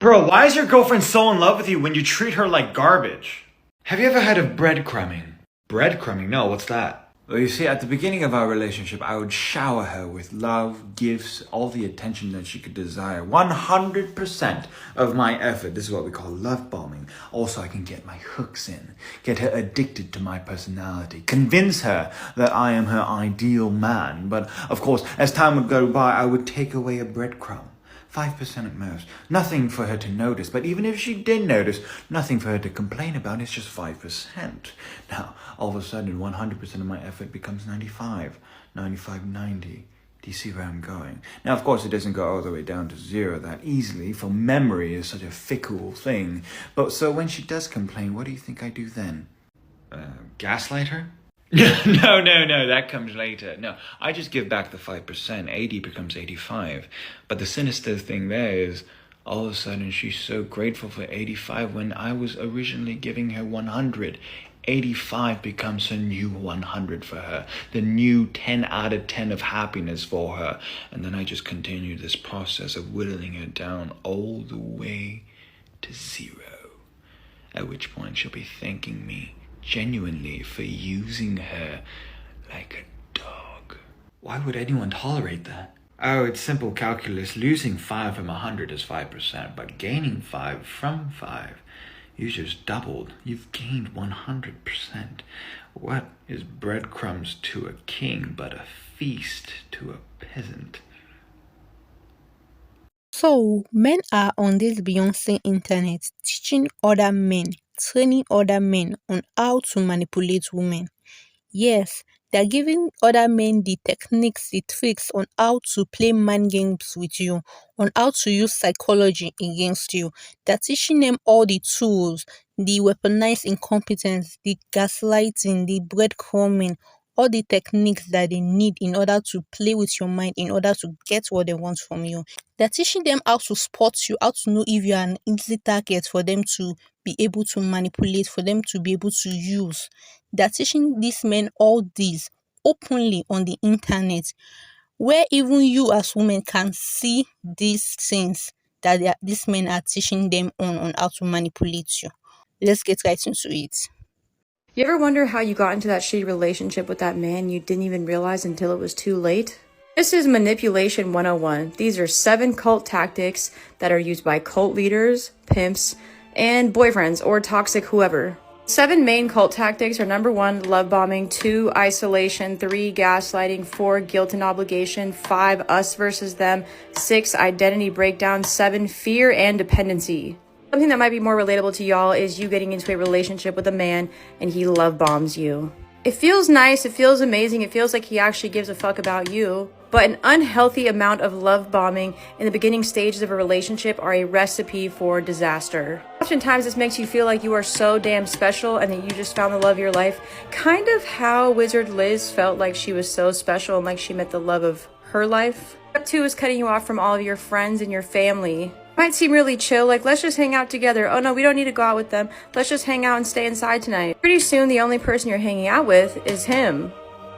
Bro, why is your girlfriend so in love with you when you treat her like garbage? Have you ever heard of breadcrumbing? Breadcrumbing? No, what's that? Well, you see, at the beginning of our relationship, I would shower her with love, gifts, all the attention that she could desire. 100% of my effort. This is what we call love bombing. Also, I can get my hooks in, get her addicted to my personality, convince her that I am her ideal man. But of course, as time would go by, I would take away a breadcrumb. 5% at most. Nothing for her to notice. But even if she did notice, nothing for her to complain about. It's just 5%. Now, all of a sudden, 100% of my effort becomes 95, 95, 90. Do you see where I'm going? Now, of course, it doesn't go all the way down to zero that easily, for memory is such a fickle thing. But so when she does complain, what do you think I do then? Gaslight her? No, that comes later. No, I just give back the 5%. 80 becomes 85. But the sinister thing there is, all of a sudden, she's so grateful for 85 when I was originally giving her 100. 85 becomes a new 100 for her. The new 10 out of 10 of happiness for her. And then I just continue this process of whittling her down all the way to 0. At which point she'll be thanking me genuinely for using her like a dog. Why would anyone tolerate that? Oh, it's simple calculus. Losing 5 from 100 is 5%, but gaining 5 from 5, you just doubled. You've gained 100%. What is breadcrumbs to a king but a feast to a peasant? So, men are on this Beyonce internet teaching other men, training other men on how to manipulate women. Yes, they're giving other men the techniques, the tricks on how to play mind games with you, on how to use psychology against you. They're teaching them all the tools, the weaponized incompetence, the gaslighting, the breadcrumbing, all the techniques that they need in order to play with your mind, in order to get what they want from you. They're teaching them how to spot you, how to know if you are an easy target for them to be able to manipulate, for them to be able to use. They're teaching these men all these openly on the internet, where even you as women can see these things that these men are teaching them on how to manipulate you. Let's get right into it. You ever wonder how you got into that shitty relationship with that man you didn't even realize until it was too late? This is Manipulation 101. These are 7 cult tactics that are used by cult leaders, pimps, and boyfriends or toxic whoever. 7 main cult tactics are: number 1, love bombing; 2, isolation; 3, gaslighting; 4, guilt and obligation; 5, us versus them; 6, identity breakdown; 7, fear and dependency. Something that might be more relatable to y'all is you getting into a relationship with a man and he love bombs you. It feels nice, it feels amazing, it feels like he actually gives a fuck about you. But an unhealthy amount of love bombing in the beginning stages of a relationship are a recipe for disaster. Oftentimes this makes you feel like you are so damn special and that you just found the love of your life. Kind of how Wizard Liz felt like she was so special and like she met the love of her life. Step 2 is cutting you off from all of your friends and your family. Might seem really chill, like let's just hang out together. Oh no, we don't need to go out with them. Let's just hang out and stay inside tonight. Pretty soon the only person you're hanging out with is him.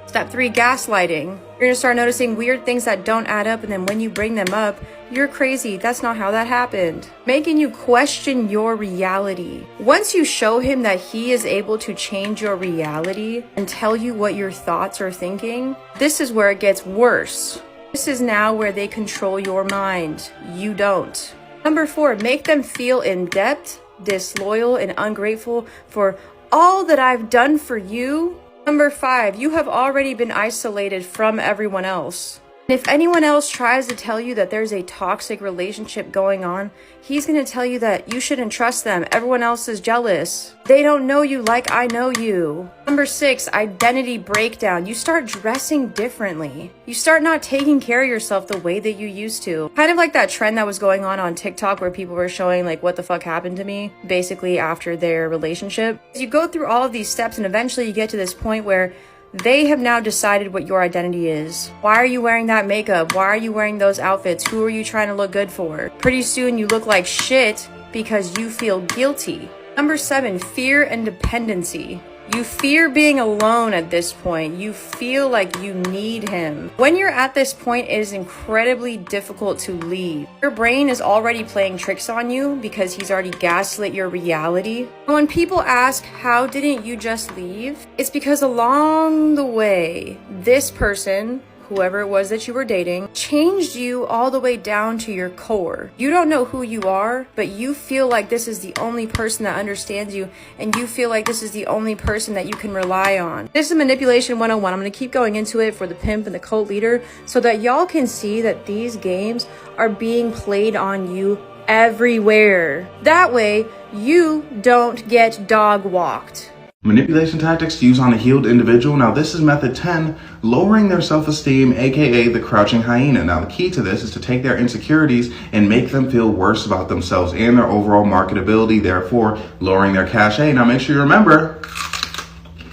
Step 3, gaslighting. You're gonna start noticing weird things that don't add up, and then when you bring them up, you're crazy. That's not how that happened. Making you question your reality. Once you show him that he is able to change your reality and tell you what your thoughts are thinking, this is where it gets worse. This is now where they control your mind. You don't. Number 4, make them feel in debt, disloyal, and ungrateful for all that I've done for you. Number 5, you have already been isolated from everyone else. And if anyone else tries to tell you that there's a toxic relationship going on, he's going to tell you that you shouldn't trust them. Everyone else is jealous. They don't know you like I know you. Number 6, identity breakdown. You start dressing differently. You start not taking care of yourself the way that you used to. Kind of like that trend that was going on TikTok where people were showing like what the fuck happened to me basically after their relationship. You go through all of these steps and eventually you get to this point where they have now decided what your identity is. Why are you wearing that makeup? Why are you wearing those outfits? Who are you trying to look good for? Pretty soon you look like shit because you feel guilty. Number 7, fear and dependency. You fear being alone at this point. You feel like you need him. When you're at this point, it is incredibly difficult to leave. Your brain is already playing tricks on you because he's already gaslit your reality. When people ask, how didn't you just leave? It's because along the way, this person, whoever it was that you were dating, changed you all the way down to your core. You don't know who you are, but you feel like this is the only person that understands you, and you feel like this is the only person that you can rely on. This is Manipulation 101. I'm going to keep going into it for the pimp and the cult leader so that y'all can see that these games are being played on you everywhere. That way, you don't get dog walked. Manipulation tactics to use on a healed individual. Now this is method 10, lowering their self-esteem, aka the crouching hyena. Now the key to this is to take their insecurities and make them feel worse about themselves and their overall marketability, therefore lowering their cachet. Now make sure you remember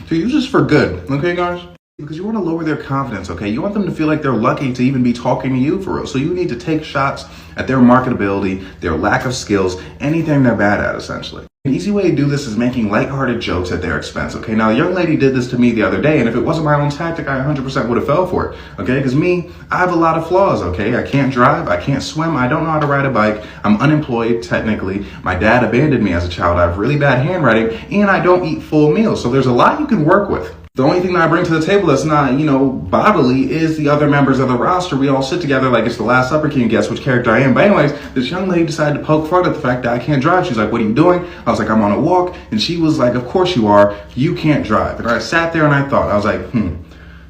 to use this for good, okay guys? Because you want to lower their confidence, okay? You want them to feel like they're lucky to even be talking to you for real. So you need to take shots at their marketability, their lack of skills, anything they're bad at, essentially. An easy way to do this is making lighthearted jokes at their expense, okay? Now, a young lady did this to me the other day, and if it wasn't my own tactic, I 100% would have fell for it, okay? Because me, I have a lot of flaws, okay? I can't drive, I can't swim, I don't know how to ride a bike, I'm unemployed, technically. My dad abandoned me as a child, I have really bad handwriting, and I don't eat full meals. So there's a lot you can work with. The only thing that I bring to the table that's not, bodily is the other members of the roster. We all sit together like it's the Last Supper. Can you guess which character I am? But anyways, this young lady decided to poke fun at the fact that I can't drive. She's like, what are you doing? I was like, I'm on a walk. And she was like, of course you are. You can't drive. And I sat there and I thought, I was like,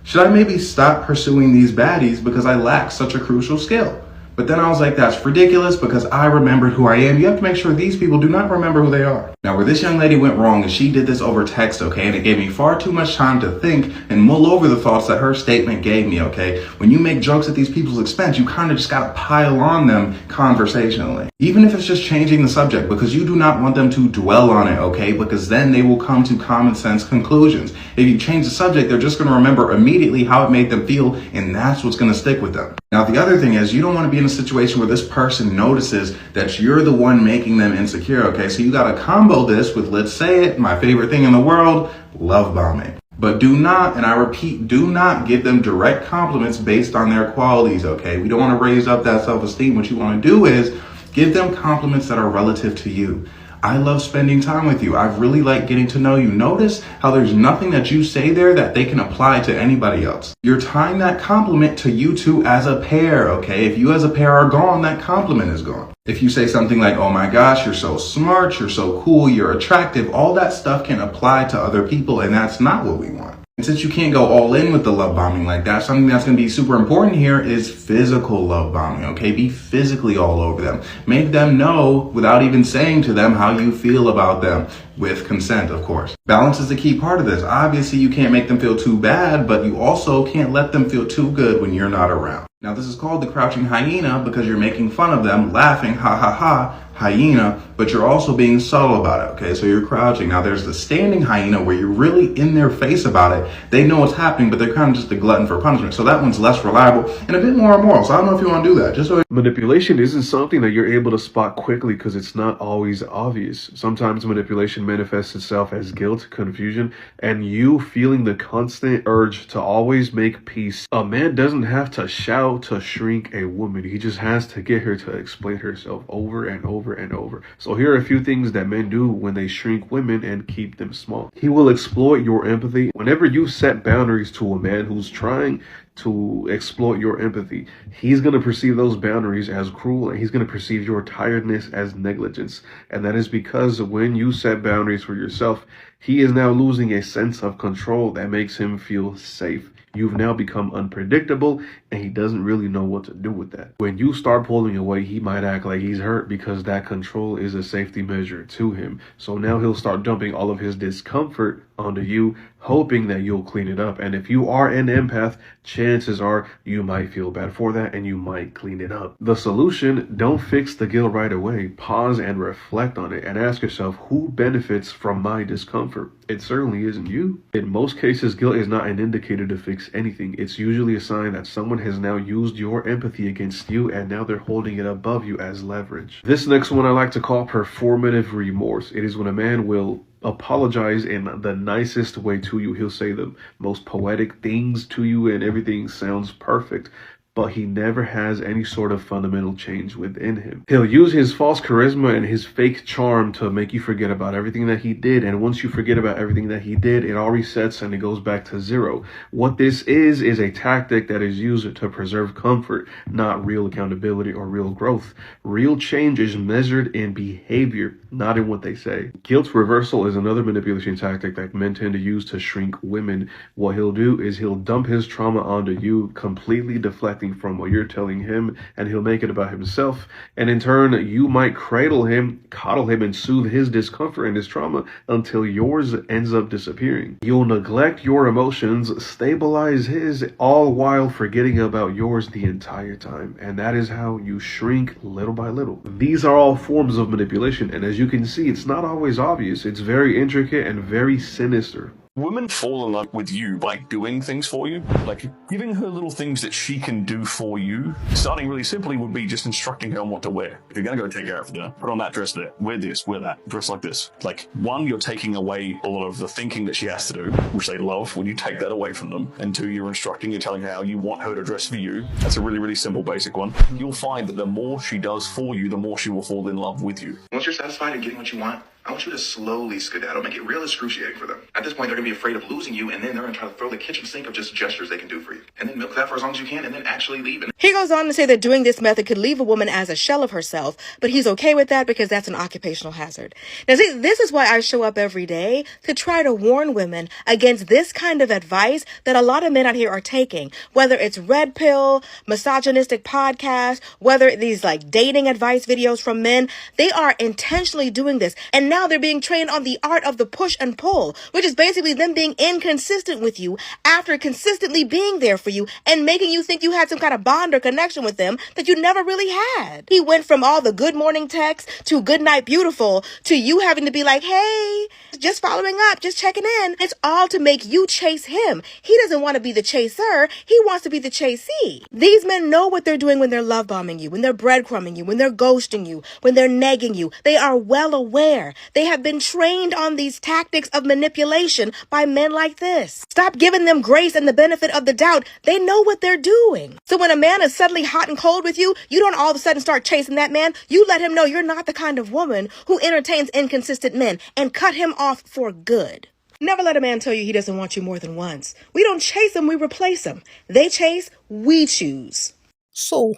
should I maybe stop pursuing these baddies because I lack such a crucial skill? But then I was like, that's ridiculous because I remembered who I am. You have to make sure these people do not remember who they are. Now, where this young lady went wrong is she did this over text, okay? And it gave me far too much time to think and mull over the thoughts that her statement gave me, okay? When you make jokes at these people's expense, you kind of just got to pile on them conversationally. Even if it's just changing the subject, because you do not want them to dwell on it, okay? Because then they will come to common sense conclusions. If you change the subject, they're just going to remember immediately how it made them feel, and that's what's going to stick with them. Now, the other thing is you don't want to be in a situation where this person notices that you're the one making them insecure, okay? So you got to combo this with, let's say it, my favorite thing in the world, love bombing. But do not, and I repeat, do not give them direct compliments based on their qualities, okay? We don't want to raise up that self-esteem. What you want to do is give them compliments that are relative to you. I love spending time with you. I've really liked getting to know you. Notice how there's nothing that you say there that they can apply to anybody else. You're tying that compliment to you two as a pair, okay? If you as a pair are gone, that compliment is gone. If you say something like, oh my gosh, you're so smart, you're so cool, you're attractive, all that stuff can apply to other people, and that's not what we want. And since you can't go all in with the love bombing like that, something that's going to be super important here is physical love bombing, okay? Be physically all over them. Make them know without even saying to them how you feel about them, with consent, of course. Balance is the key part of this. Obviously, you can't make them feel too bad, but you also can't let them feel too good when you're not around. Now, this is called the crouching hyena because you're making fun of them, laughing, ha ha ha, hyena, but you're also being subtle about it, okay? So you're crouching. Now, there's the standing hyena where you're really in their face about it. They know what's happening, but they're kind of just a glutton for punishment. So that one's less reliable and a bit more immoral. So I don't know if you want to do that. Manipulation isn't something that you're able to spot quickly because it's not always obvious. Sometimes manipulation manifests itself as guilt, confusion, and you feeling the constant urge to always make peace. A man doesn't have to shout to shrink a woman. He just has to get her to explain herself over and over and over. So here are a few things that men do when they shrink women and keep them small. He will exploit your empathy. Whenever you set boundaries to a man who's trying to exploit your empathy, he's going to perceive those boundaries as cruel, and he's going to perceive your tiredness as negligence. And that is because when you set boundaries for yourself, he is now losing a sense of control that makes him feel safe. You've now become unpredictable, and he doesn't really know what to do with that. When you start pulling away, he might act like he's hurt because that control is a safety measure to him. So now he'll start dumping all of his discomfort onto you, hoping that you'll clean it up. And if you are an empath, chances are you might feel bad for that and you might clean it up. The solution: don't fix the guilt right away. Pause and reflect on it and ask yourself, who benefits from my discomfort? It certainly isn't you. In most cases, guilt is not an indicator to fix anything. It's usually a sign that someone has now used your empathy against you, and now they're holding it above you as leverage. This next one I like to call performative remorse. It is when a man will apologize in the nicest way to you. He'll say the most poetic things to you and everything sounds perfect, but he never has any sort of fundamental change within him. He'll use his false charisma and his fake charm to make you forget about everything that he did. And once you forget about everything that he did, it all resets and it goes back to zero. What this is a tactic that is used to preserve comfort, not real accountability or real growth. Real change is measured in behavior, not in what they say. Guilt reversal is another manipulation tactic that men tend to use to shrink women. What he'll do is he'll dump his trauma onto you, completely deflecting from what you're telling him, and he'll make it about himself. And in turn, you might cradle him, coddle him, and soothe his discomfort and his trauma until yours ends up disappearing. You'll neglect your emotions, stabilize his, all while forgetting about yours the entire time. And that is how you shrink little by little. These are all forms of manipulation, and as you can see, it's not always obvious. It's very intricate and very sinister. Women fall in love with you by doing things for you, like giving her little things that she can do for you. Starting really simply would be just instructing her on what to wear. If you're going to go take her out for dinner, put on that dress there, wear this, wear that, dress like this. Like, one, you're taking away a lot of the thinking that she has to do, which they love when you take that away from them. And two, you're instructing, you're telling her how you want her to dress for you. That's a really, really simple, basic one. You'll find that the more she does for you, the more she will fall in love with you. Once you're satisfied and getting what you want, I want you to slowly skedaddle, make it real excruciating for them. At this point, they're going to be afraid of losing you, and then they're going to try to throw the kitchen sink of just gestures they can do for you. And then milk that for as long as you can, and then actually leave. He goes on to say that doing this method could leave a woman as a shell of herself, but he's okay with that because that's an occupational hazard. Now, see, this is why I show up every day to try to warn women against this kind of advice that a lot of men out here are taking, whether it's red pill, misogynistic podcasts, whether these like dating advice videos from men. They are intentionally doing this, and now they're being trained on the art of the push and pull, which is basically them being inconsistent with you after consistently being there for you and making you think you had some kind of bond or connection with them that you never really had. He went from all the good morning texts to good night beautiful to you having to be like, hey, just following up, just checking in. It's all to make you chase him. He doesn't want to be the chaser. He wants to be the chasee. These men know what they're doing when they're love bombing you, when they're breadcrumbing you, when they're ghosting you, when they're negging you. They are well aware. They have been trained on these tactics of manipulation by men like this. Stop giving them grace and the benefit of the doubt. They know what they're doing. So when a man is suddenly hot and cold with you, you don't all of a sudden start chasing that man. You let him know you're not the kind of woman who entertains inconsistent men and cut him off for good. Never let a man tell you he doesn't want you more than once. We don't chase them, we replace them. They chase, we choose. So,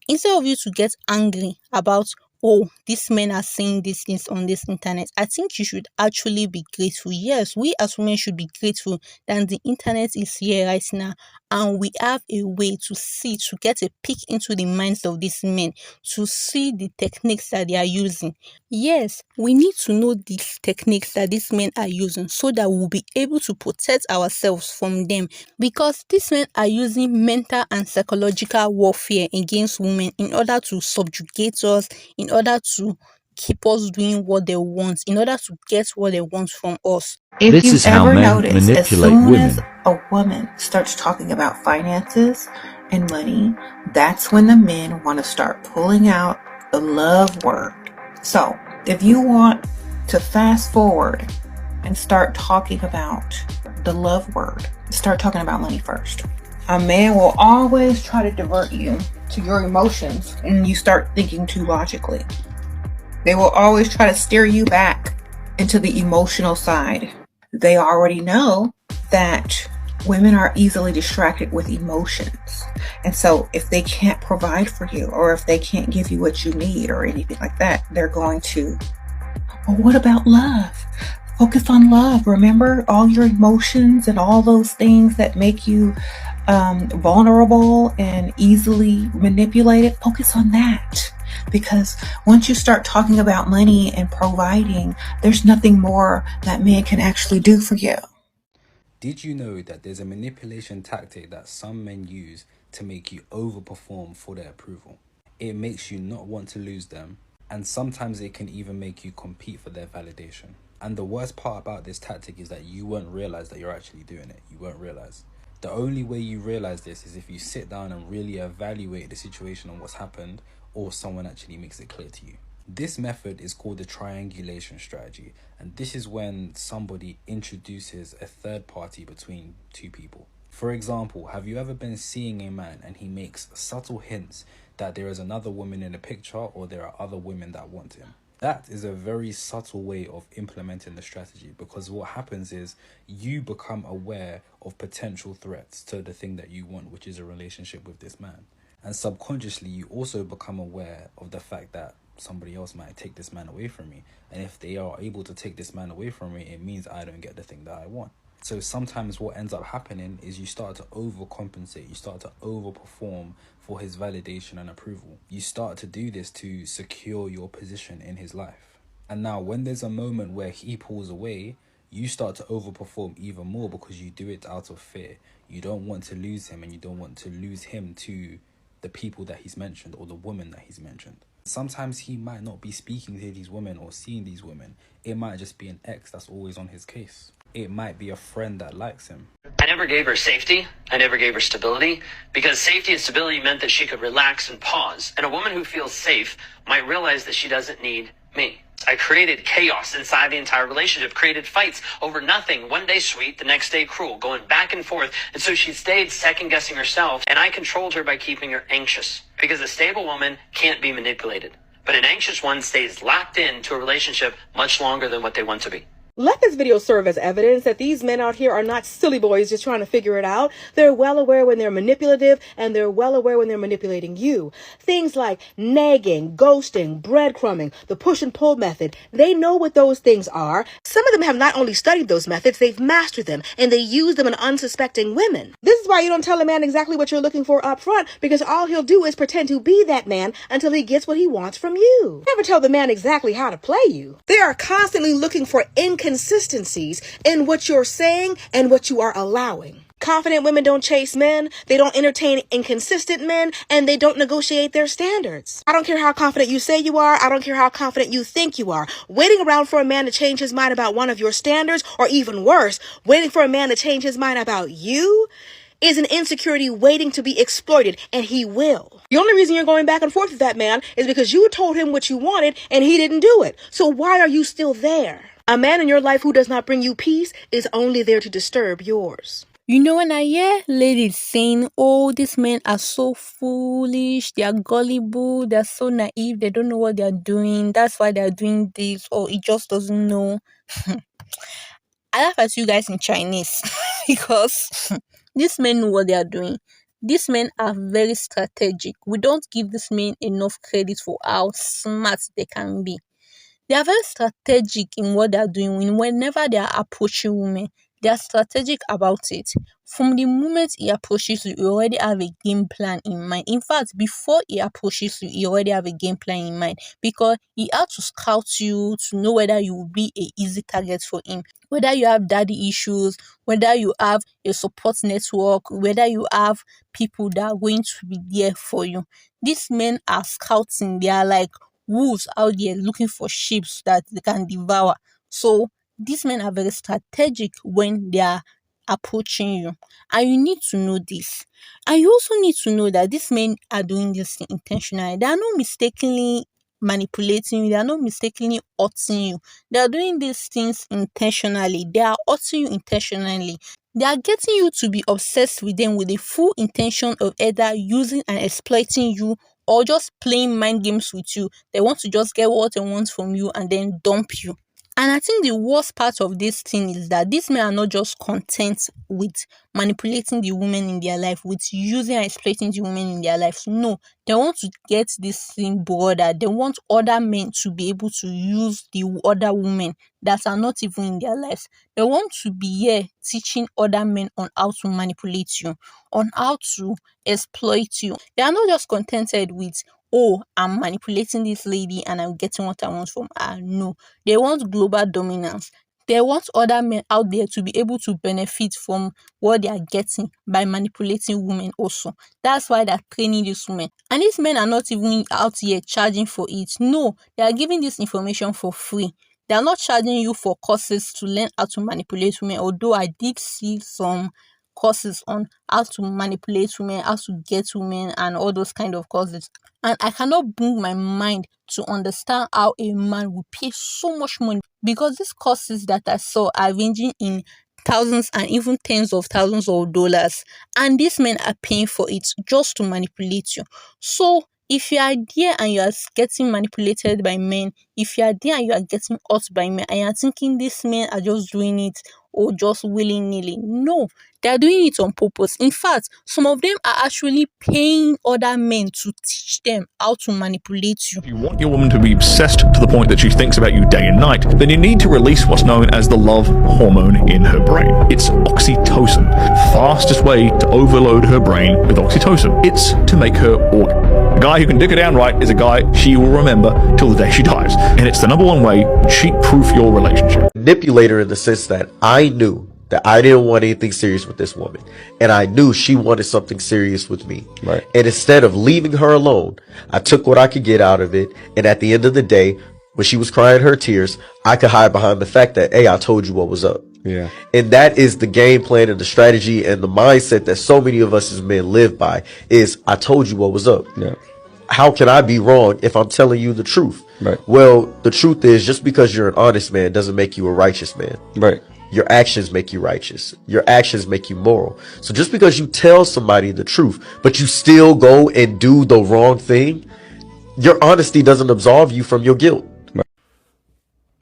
instead of you to get angry about, oh, these men are saying these things on this internet, I think you should actually be grateful. Yes, we as women should be grateful that the internet is here right now, and we have a way to see, to get a peek into the minds of these men, to see the techniques that they are using. Yes, we need to know these techniques that these men are using so that we'll be able to protect ourselves from them, because these men are using mental and psychological warfare against women in order to subjugate us, in order to keep us doing what they want, in order to get what they want from us. If This you've is how ever men noticed, as manipulate soon women. as a woman starts talking about finances and money, that's when the men want to start pulling out the love word. So if you want to fast forward and start talking about the love word, start talking about money first. A man will always try to divert you to your emotions and you start thinking too logically. They will always try to steer you back into the emotional side. They already know that women are easily distracted with emotions. And so if they can't provide for you, or if they can't give you what you need or anything like that, they're going to, well, what about love? Focus on love. Remember all your emotions and all those things that make you vulnerable and easily manipulated. Focus on that. Because once you start talking about money and providing, there's nothing more that men can actually do for you. Did you know that there's a manipulation tactic that some men use to make you overperform for their approval? It makes you not want to lose them, and sometimes it can even make you compete for their validation. And the worst part about this tactic is that you won't realize that you're actually doing it. You won't realize. The only way you realize this is if you sit down and really evaluate the situation and what's happened, or someone actually makes it clear to you. This method is called the triangulation strategy, and this is when somebody introduces a third party between two people. For example, have you ever been seeing a man and he makes subtle hints that there is another woman in the picture or there are other women that want him? That is a very subtle way of implementing the strategy, because what happens is you become aware of potential threats to the thing that you want, which is a relationship with this man. And subconsciously, you also become aware of the fact that somebody else might take this man away from me. And if they are able to take this man away from me, it means I don't get the thing that I want. So sometimes what ends up happening is you start to overcompensate, you start to overperform for his validation and approval. You start to do this to secure your position in his life. And now when there's a moment where he pulls away, you start to overperform even more because you do it out of fear. You don't want to lose him, and you don't want to lose him to the people that he's mentioned or the woman that he's mentioned. Sometimes he might not be speaking to these women or seeing these women. It might just be an ex that's always on his case. It might be a friend that likes him. I never gave her safety. I never gave her stability, because safety and stability meant that she could relax and pause. And a woman who feels safe might realize that she doesn't need me. I created chaos inside the entire relationship, created fights over nothing. One day sweet, the next day cruel, going back and forth. And so she stayed second guessing herself, and I controlled her by keeping her anxious, because a stable woman can't be manipulated. But an anxious one stays locked into a relationship much longer than what they want to be. Let this video serve as evidence that these men out here are not silly boys just trying to figure it out. They're well aware when they're manipulative, and they're well aware when they're manipulating you. Things like nagging, ghosting, breadcrumbing, the push and pull method. They know what those things are. Some of them have not only studied those methods, they've mastered them, and they use them on unsuspecting women. This is why you don't tell a man exactly what you're looking for up front, because all he'll do is pretend to be that man until he gets what he wants from you. Never tell the man exactly how to play you. They are constantly looking for inconsistencies in what you're saying and what you are allowing. Confident women don't chase men, they don't entertain inconsistent men, and they don't negotiate their standards. I don't care how confident you say you are, I don't care how confident you think you are. Waiting around for a man to change his mind about one of your standards, or even worse, waiting for a man to change his mind about you, is an insecurity waiting to be exploited, and he will. The only reason you're going back and forth with that man is because you told him what you wanted and he didn't do it. So why are you still there? A man in your life who does not bring you peace is only there to disturb yours. You know, when I hear ladies saying, oh, these men are so foolish, they are gullible, they're so naive, they don't know what they're doing, that's why they're doing this, or it just doesn't know. I laugh at you guys in Chinese because these men know what they are doing. These men are very strategic. We don't give these men enough credit for how smart they can be. They are very strategic in what they are doing. Whenever they are approaching women, they are strategic about it. From the moment he approaches you, you already have a game plan in mind. In fact, before he approaches you, you already have a game plan in mind, because he had to scout you to know whether you will be an easy target for him, whether you have daddy issues, whether you have a support network, whether you have people that are going to be there for you. These men are scouting. They are like wolves out there looking for sheep that they can devour. So these men are very strategic when they are approaching you, and you need to know this. And you also need to know that these men are doing this thing intentionally. They are not mistakenly manipulating you, they are not mistakenly hurting you. They are doing these things intentionally. They are hurting you intentionally. They are getting you to be obsessed with them with the full intention of either using and exploiting you, or just playing mind games with you. They want to just get what they want from you and then dump you. And I think the worst part of this thing is that these men are not just content with manipulating the women in their life, with using and exploiting the women in their lives. No, they want to get this thing broader. They want other men to be able to use the other women that are not even in their lives. They want to be here teaching other men on how to manipulate you, on how to exploit you. They are not just contented with, oh, I'm manipulating this lady and I'm getting what I want from her. No, they want global dominance. They want other men out there to be able to benefit from what they are getting by manipulating women also. That's why they're training these women. And these men are not even out here charging for it. No, they are giving this information for free. They are not charging you for courses to learn how to manipulate women, although I did see some courses on how to manipulate women, how to get women, and all those kind of courses. And I cannot bring my mind to understand how a man will pay so much money, because these courses that I saw are ranging in thousands and even tens of thousands of dollars, and these men are paying for it just to manipulate you. So if you are there and you are getting manipulated by men, if you are there and you are getting hurt by men, and you are thinking these men are just doing it or just willy-nilly, no, they are doing it on purpose. In fact, some of them are actually paying other men to teach them how to manipulate you. If you want your woman to be obsessed to the point that she thinks about you day and night, then you need to release what's known as the love hormone in her brain. It's oxytocin. Fastest way to overload her brain with oxytocin. It's to make her orgasm. A guy who can dick her down right is a guy she will remember till the day she dies. And it's the number one way to cheat-proof your relationship. Manipulator in the sense that I knew that I didn't want anything serious with this woman, and I knew she wanted something serious with me. Right. And instead of leaving her alone, I took what I could get out of it, and at the end of the day, when she was crying her tears, I could hide behind the fact that, hey, I told you what was up. Yeah. And that is the game plan and the strategy and the mindset that so many of us as men live by, is I told you what was up. Yeah. How can I be wrong if I'm telling you the truth? Right. Well, the truth is, just because you're an honest man doesn't make you a righteous man. Right. Your actions make you righteous. Your actions make you moral. So just because you tell somebody the truth, but you still go and do the wrong thing, your honesty doesn't absolve you from your guilt.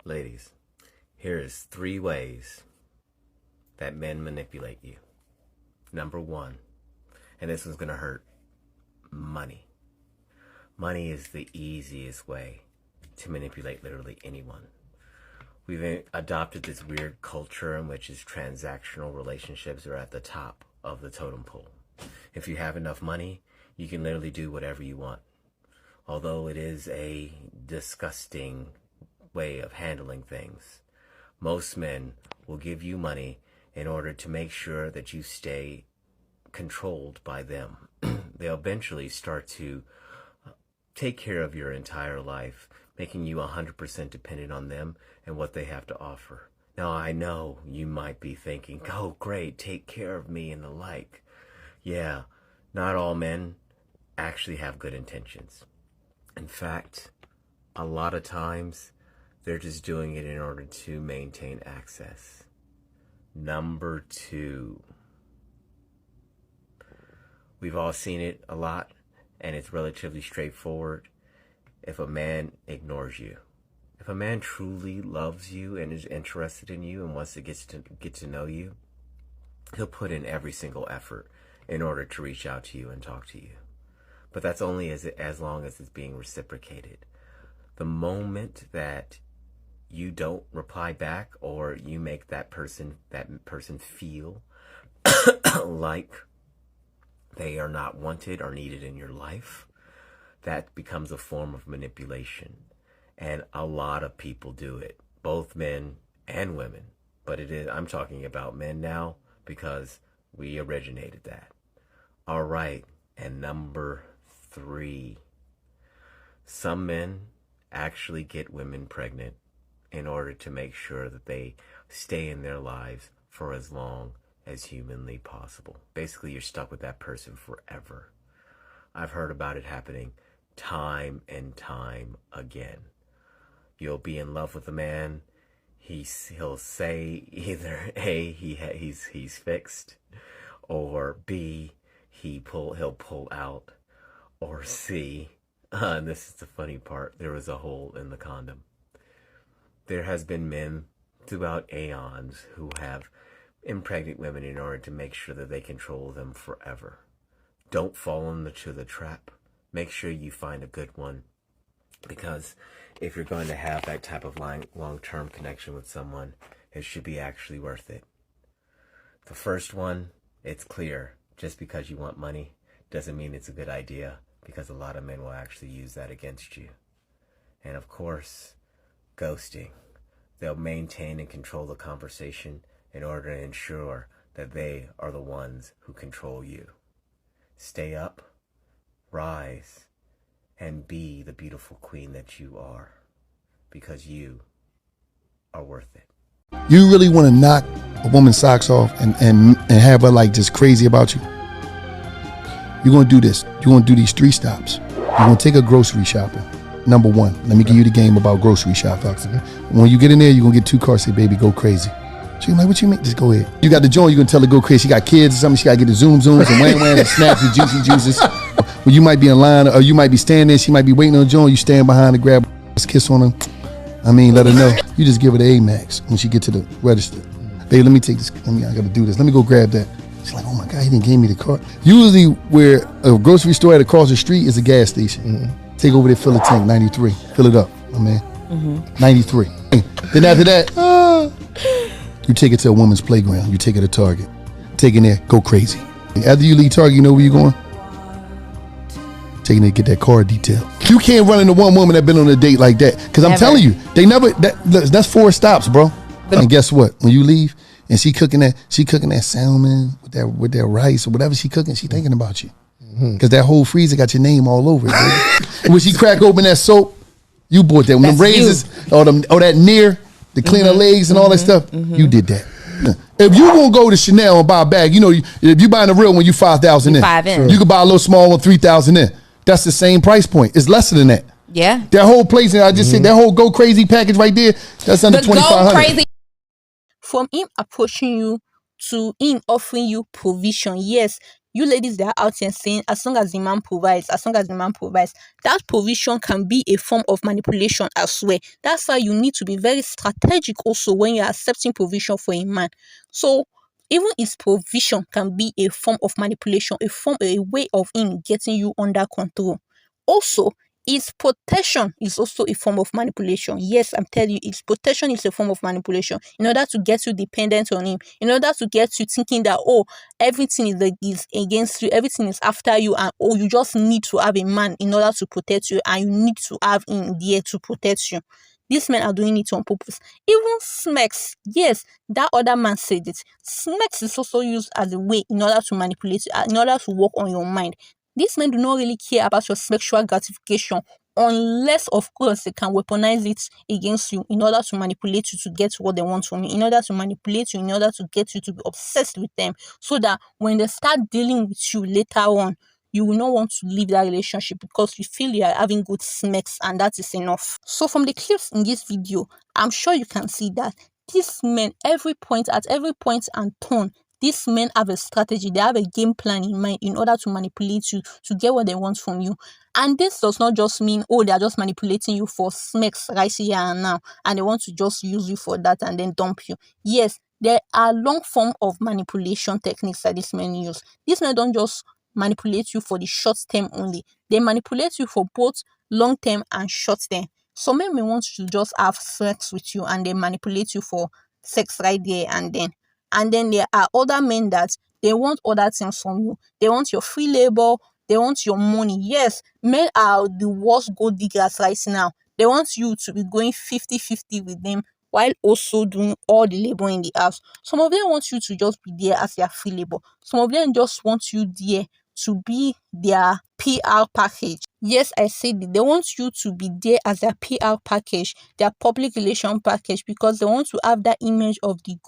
Ladies, here is 3 ways that men manipulate you. Number 1, and this one's going to hurt, money. Money is the easiest way to manipulate literally anyone. We've adopted this weird culture in which is transactional relationships are at the top of the totem pole. If you have enough money, you can literally do whatever you want. Although it is a disgusting way of handling things, most men will give you money in order to make sure that you stay controlled by them. They'll eventually start to take care of your entire life, making you 100% dependent on them and what they have to offer. Now, I know you might be thinking, oh, great, take care of me and the like. Yeah, not all men actually have good intentions. In fact, a lot of times, they're just doing it in order to maintain access. Number 2, we've all seen it a lot, and it's relatively straightforward. If a man ignores you, if a man truly loves you and is interested in you and wants to get to know you, he'll put in every single effort in order to reach out to you and talk to you. But that's only as long as it's being reciprocated. The moment that you don't reply back, or you make that person feel like they are not wanted or needed in your life, that becomes a form of manipulation. And a lot of people do it, both men and women. But I'm talking about men now because we originated that. All right, and number 3, some men actually get women pregnant in order to make sure that they stay in their lives for as long as humanly possible. Basically, you're stuck with that person forever. I've heard about it happening time and time again. You'll be in love with a man. He'll say either A, he's fixed, or B, he'll pull out, or C, and this is the funny part, there was a hole in the condom. There has been men throughout aeons who have impregnated women in order to make sure that they control them forever. Don't fall into the trap. Make sure you find a good one, because if you're going to have that type of long-term connection with someone, it should be actually worth it. The first one, it's clear. Just because you want money doesn't mean it's a good idea, because a lot of men will actually use that against you. And of course, ghosting. They'll maintain and control the conversation in order to ensure that they are the ones who control you. Stay up, rise, and be the beautiful queen that you are, because you are worth it. You really want to knock a woman's socks off and have her like just crazy about you, you're gonna do this. You're gonna do these 3 stops. You're gonna take her grocery shopping. Number 1, let me give you the game about grocery shopping. When you get in there, you're gonna get 2 cards, say, baby, go crazy. She's like, what you mean? Just go ahead. You got the joint, you're gonna tell her go crazy. She got kids or something, she gotta get the zooms and wham and snaps and juices. Well, you might be in line or you might be standing there, she might be waiting on the joint, you stand behind her, grab a kiss on her. Let her know. You just give her the Amex when she get to the register. Babe, let me take this. I gotta do this. Let me go grab that. She's like, oh my God, he didn't give me the card. Usually where a grocery store at across the street is a gas station. Take over there, fill a tank, 93. Fill it up, my man. 93. Then after that, you take it to a woman's playground. You take it to Target. Take it there, go crazy. After you leave Target, you know where you're going? Taking it to get that car detail. You can't run into one woman that been on a date like that. Because I'm telling you, they never, that's 4 stops, bro. And guess what? When you leave and she cooking that salmon with that rice or whatever she cooking, she thinking about you. Because that whole freezer got your name all over it, baby. And when she crack open that soap, you bought that. When them razors or that near to clean her legs and all that stuff, you did that. If you won't go to Chanel and buy a bag, if you buying a real one, you 5,000 in. 5 in. You could buy a little small one, 3,000 in. That's the same price point. It's lesser than that. Yeah. That whole place, I just said that whole go crazy package right there, that's under 2,500. From him approaching you to him offering you provision. Yes, you ladies that are out here saying as long as the man provides, that provision can be a form of manipulation as well. That's why you need to be very strategic also when you're accepting provision for a man. So even his provision can be a form of manipulation, a way of him getting you under control. Also, his protection is also a form of manipulation. Yes, I'm telling you, his protection is a form of manipulation in order to get you dependent on him, in order to get you thinking that, everything is against you, everything is after you, and you just need to have a man in order to protect you, and you need to have him there to protect you. These men are doing it on purpose. Even Smex, yes, that other man said it. Smex is also used as a way in order to manipulate you, in order to work on your mind. These men do not really care about your sexual gratification unless, of course, they can weaponize it against you in order to manipulate you to get what they want from you, in order to manipulate you, in order to get you to be obsessed with them, so that when they start dealing with you later on, you will not want to leave that relationship because you feel you are having good smacks, and that is enough. So from the clips in this video, I'm sure you can see that these men, at every point and turn, these men have a strategy. They have a game plan in mind in order to manipulate you to get what they want from you. And this does not just mean, they are just manipulating you for smacks right here and now, and they want to just use you for that and then dump you. Yes, there are long form of manipulation techniques that these men use. These men don't just manipulate you for the short term only. They manipulate you for both long term and short term. Some men may want to just have sex with you and they manipulate you for sex right there and then. And then there are other men that they want other things from you. They want your free labor. They want your money. Yes, men are the worst gold diggers right now. They want you to be going 50-50 with them while also doing all the labor in the house. Some of them want you to just be there as their free labor. Some of them just want you there to be their PR package. Yes, I said it. They want you to be there as their PR package, their public relation package, because they want to have that image of the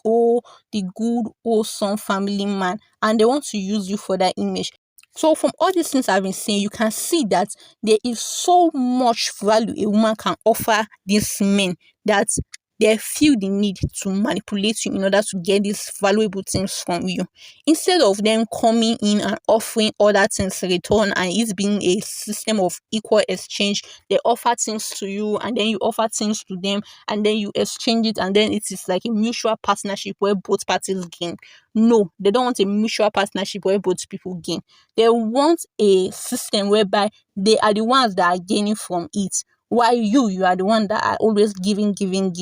good, wholesome family man, and they want to use you for that image. So from all these things I've been saying, you can see that there is so much value a woman can offer these men that they feel the need to manipulate you in order to get these valuable things from you. Instead of them coming in and offering other things in return, and it's being a system of equal exchange, they offer things to you and then you offer things to them and then you exchange it, and then it is like a mutual partnership where both parties gain. No, they don't want a mutual partnership where both people gain. They want a system whereby they are the ones that are gaining from it, while you are the one that are always giving, and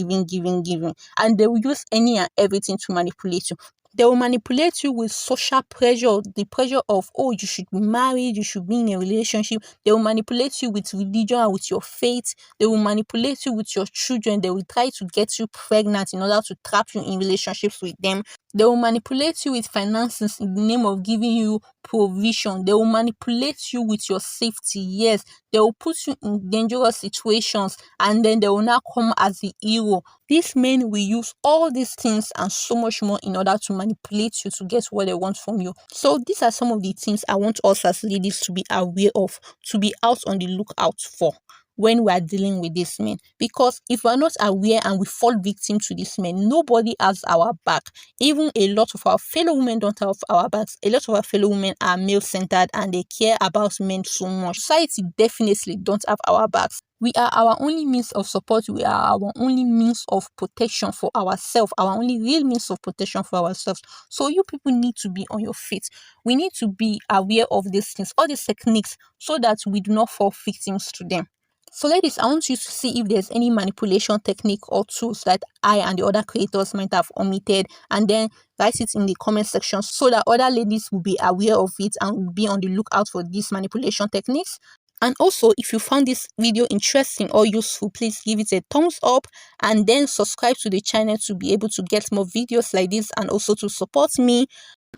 they will use any and everything to manipulate you. They will manipulate you with social pressure, the pressure of, you should be married, you should be in a relationship. They will manipulate you with religion and with your faith. They will manipulate you with your children. They will try to get you pregnant in order to trap you in relationships with them. They will manipulate you with finances in the name of giving you provision. They will manipulate you with your safety. Yes, they will put you in dangerous situations and then they will now come as the hero. These men will use all these things and so much more in order to manipulate you to get what they want from you. So these are some of the things I want us as ladies to be aware of, to be out on the lookout for when we are dealing with these men. Because if we're not aware and we fall victim to these men, nobody has our back. Even a lot of our fellow women don't have our backs. A lot of our fellow women are male-centered and they care about men so much. Society definitely don't have our backs. We are our only means of support. We are our only means of protection for ourselves, our only real means of protection for ourselves. So you people need to be on your feet. We need to be aware of these things, all these techniques, so that we do not fall victims to them. So ladies, I want you to see if there's any manipulation technique or tools that I and the other creators might have omitted, and then write it in the comment section so that other ladies will be aware of it and will be on the lookout for these manipulation techniques. And also, if you found this video interesting or useful, please give it a thumbs up and then subscribe to the channel to be able to get more videos like this and also to support me.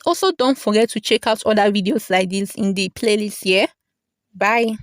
Also, don't forget to check out other videos like this in the playlist here. Bye.